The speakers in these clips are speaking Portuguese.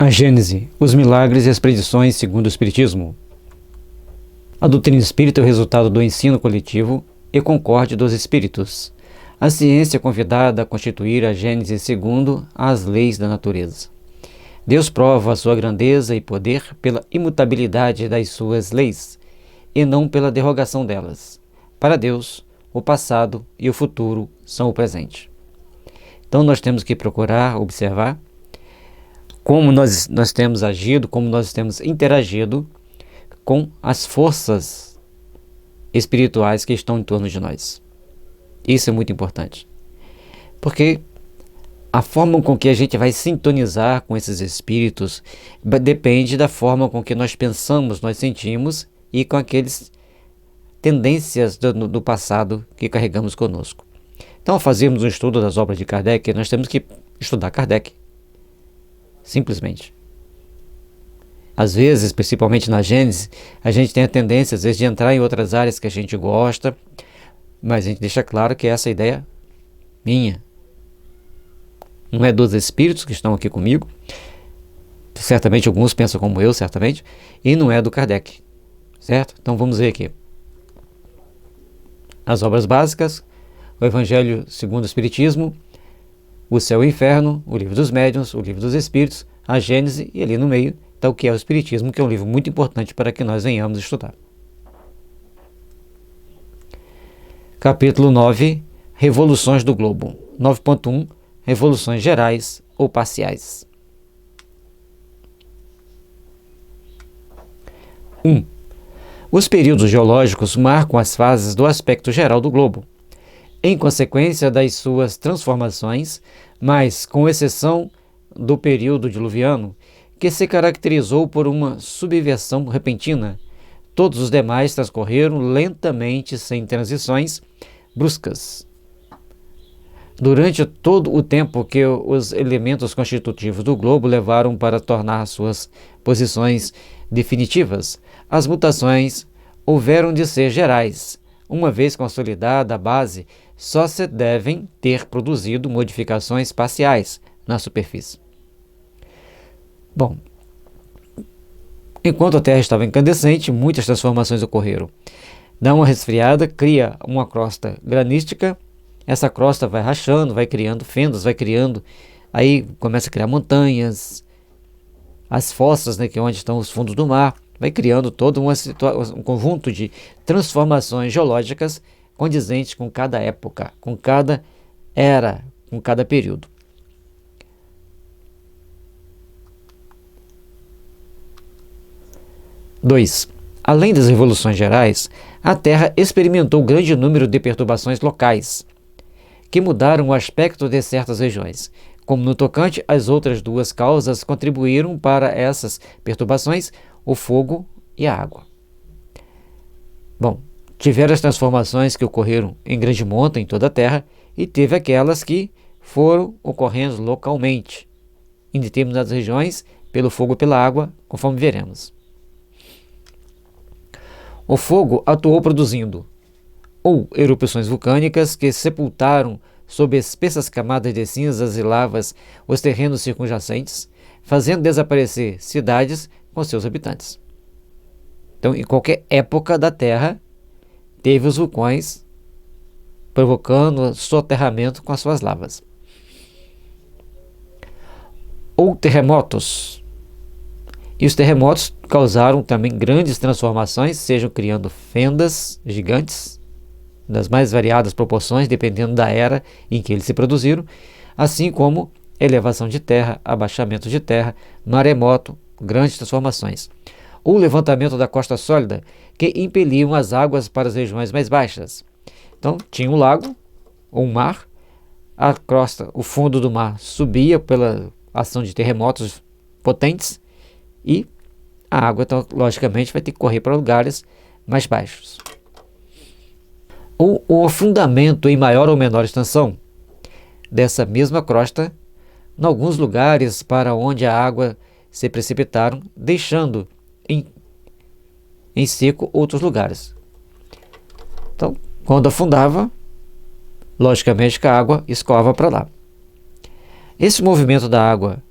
A Gênese, os milagres e as predições segundo o Espiritismo. A doutrina espírita é o resultado do ensino coletivo e concórdia dos espíritos. A ciência é convidada a constituir a Gênese segundo as leis da natureza. Deus prova a sua grandeza e poder pela imutabilidade das suas leis, e não pela derrogação delas. Para Deus, o passado e o futuro são o presente. Então nós temos que procurar observar como nós temos agido, como nós temos interagido com as forças espirituais que estão em torno de nós. Isso é muito importante, porque a forma com que a gente vai sintonizar com esses espíritos depende da forma com que nós pensamos, nós sentimos e com aqueles tendências do passado que carregamos conosco. Então, ao fazermos um estudo das obras de Kardec, nós temos que estudar Kardec. Simplesmente. Às vezes, principalmente na Gênese, a gente tem a tendência, às vezes, de entrar em outras áreas que a gente gosta, mas a gente deixa claro que essa ideia minha. Não é dos espíritos que estão aqui comigo, certamente alguns pensam como eu, certamente, e não é do Kardec, certo? Então vamos ver aqui. As obras básicas, o Evangelho segundo o Espiritismo, o Céu e o Inferno, o Livro dos Médiuns, o Livro dos Espíritos, a Gênese e ali no meio está o que é o Espiritismo, que é um livro muito importante para que nós venhamos estudar. Capítulo 9, Revoluções do Globo. 9.1, Revoluções gerais ou parciais. 1. Os períodos geológicos marcam as fases do aspecto geral do globo, em consequência das suas transformações, mas com exceção do período diluviano, que se caracterizou por uma subversão repentina, todos os demais transcorreram lentamente sem transições bruscas. Durante todo o tempo que os elementos constitutivos do globo levaram para tornar suas posições definitivas, as mutações houveram de ser gerais. Uma vez consolidada a base, só se devem ter produzido modificações parciais na superfície. Bom, enquanto a Terra estava incandescente, muitas transformações ocorreram. Dá uma resfriada, cria uma crosta granística, essa crosta vai rachando, vai criando fendas, vai criando, aí começa a criar montanhas, as fossas, né, que é onde estão os fundos do mar, vai criando todo um conjunto de transformações geológicas condizentes com cada época, com cada era, com cada período. Dois. Além das revoluções gerais, a Terra experimentou grande número de perturbações locais, que mudaram o aspecto de certas regiões. Como no tocante, as outras duas causas contribuíram para essas perturbações, o fogo e a água. Bom, tiveram as transformações que ocorreram em grande monta em toda a Terra e teve aquelas que foram ocorrendo localmente, em determinadas regiões, pelo fogo e pela água, conforme veremos. O fogo atuou produzindo ou erupções vulcânicas que sepultaram sob espessas camadas de cinzas e lavas os terrenos circunjacentes, fazendo desaparecer cidades com seus habitantes. Então, em qualquer época da Terra, teve os vulcões provocando soterramento com as suas lavas. Ou terremotos. E os terremotos causaram também grandes transformações, sejam criando fendas gigantes, das mais variadas proporções, dependendo da era em que eles se produziram, assim como elevação de terra, abaixamento de terra, maremoto, grandes transformações. O levantamento da costa sólida, que impeliam as águas para as regiões mais baixas. Então, tinha um lago, ou um mar, a crosta, o fundo do mar subia pela ação de terremotos potentes e a água, então, logicamente, vai ter que correr para lugares mais baixos. O afundamento em maior ou menor extensão dessa mesma crosta, em alguns lugares para onde a água se precipitaram, deixando em seco outros lugares. Então, quando afundava, logicamente que a água escoava para lá. Esse movimento da água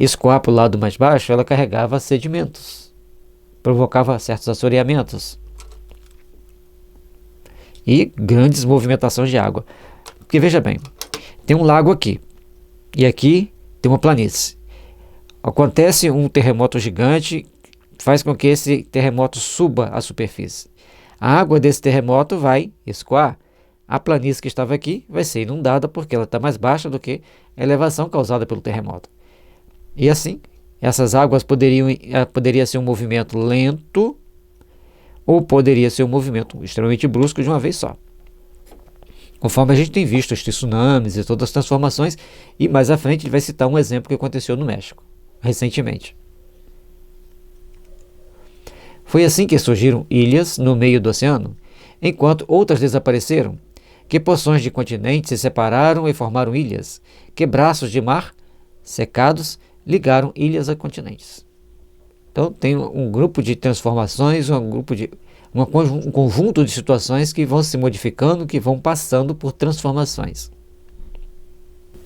escoar para o lado mais baixo, ela carregava sedimentos, provocava certos assoreamentos e grandes movimentações de água. Porque veja bem, tem um lago aqui e aqui tem uma planície. Acontece um terremoto gigante, faz com que esse terremoto suba à superfície. A água desse terremoto vai escoar. A planície que estava aqui vai ser inundada porque ela está mais baixa do que a elevação causada pelo terremoto. E assim, essas águas poderia ser um movimento lento ou poderia ser um movimento extremamente brusco de uma vez só. Conforme a gente tem visto os tsunamis e todas as transformações, e mais à frente ele vai citar um exemplo que aconteceu no México, recentemente. Foi assim que surgiram ilhas no meio do oceano, enquanto outras desapareceram, que porções de continentes se separaram e formaram ilhas, que braços de mar secados ligaram ilhas a continentes. Então tem um grupo de transformações, um conjunto de situações que vão se modificando, que vão passando por transformações.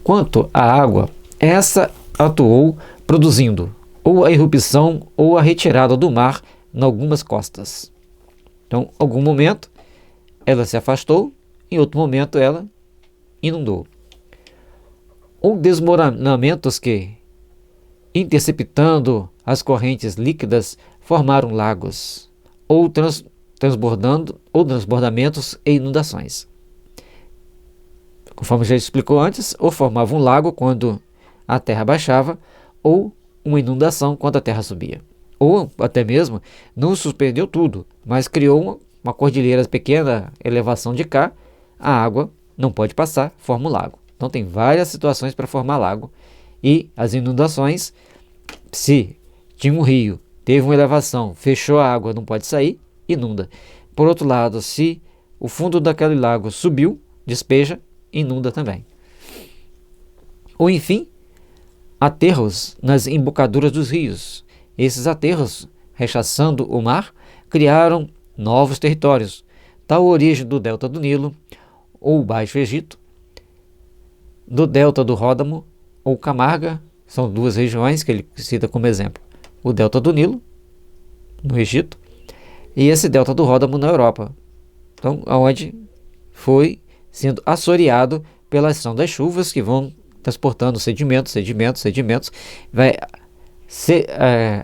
Quanto à água, essa atuou produzindo ou a erupção ou a retirada do mar em algumas costas. Então, em algum momento, ela se afastou, em outro momento, ela inundou. Ou desmoronamentos que, interceptando as correntes líquidas, formaram lagos, ou transbordamentos e inundações. Conforme já explicou antes, ou formava um lago quando a terra baixava, ou uma inundação quando a terra subia. Ou até mesmo não suspendeu tudo, mas criou uma cordilheira pequena, elevação de cá, a água não pode passar, forma um lago. Então tem várias situações para formar lago. E as inundações, se tinha um rio, teve uma elevação, fechou a água, não pode sair, inunda. Por outro lado, se o fundo daquele lago subiu, despeja, inunda também. Ou enfim, aterros nas embocaduras dos rios. Esses aterros, rechaçando o mar, criaram novos territórios, tal a origem do delta do Nilo, ou Baixo Egito, do delta do Ródano, ou Camarga, são duas regiões que ele cita como exemplo. O delta do Nilo, no Egito, e esse delta do Ródano na Europa. Então, onde foi sendo assoreado pela ação das chuvas que vão transportando sedimentos, vai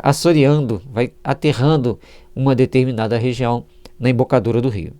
assoreando, vai aterrando uma determinada região na embocadura do rio.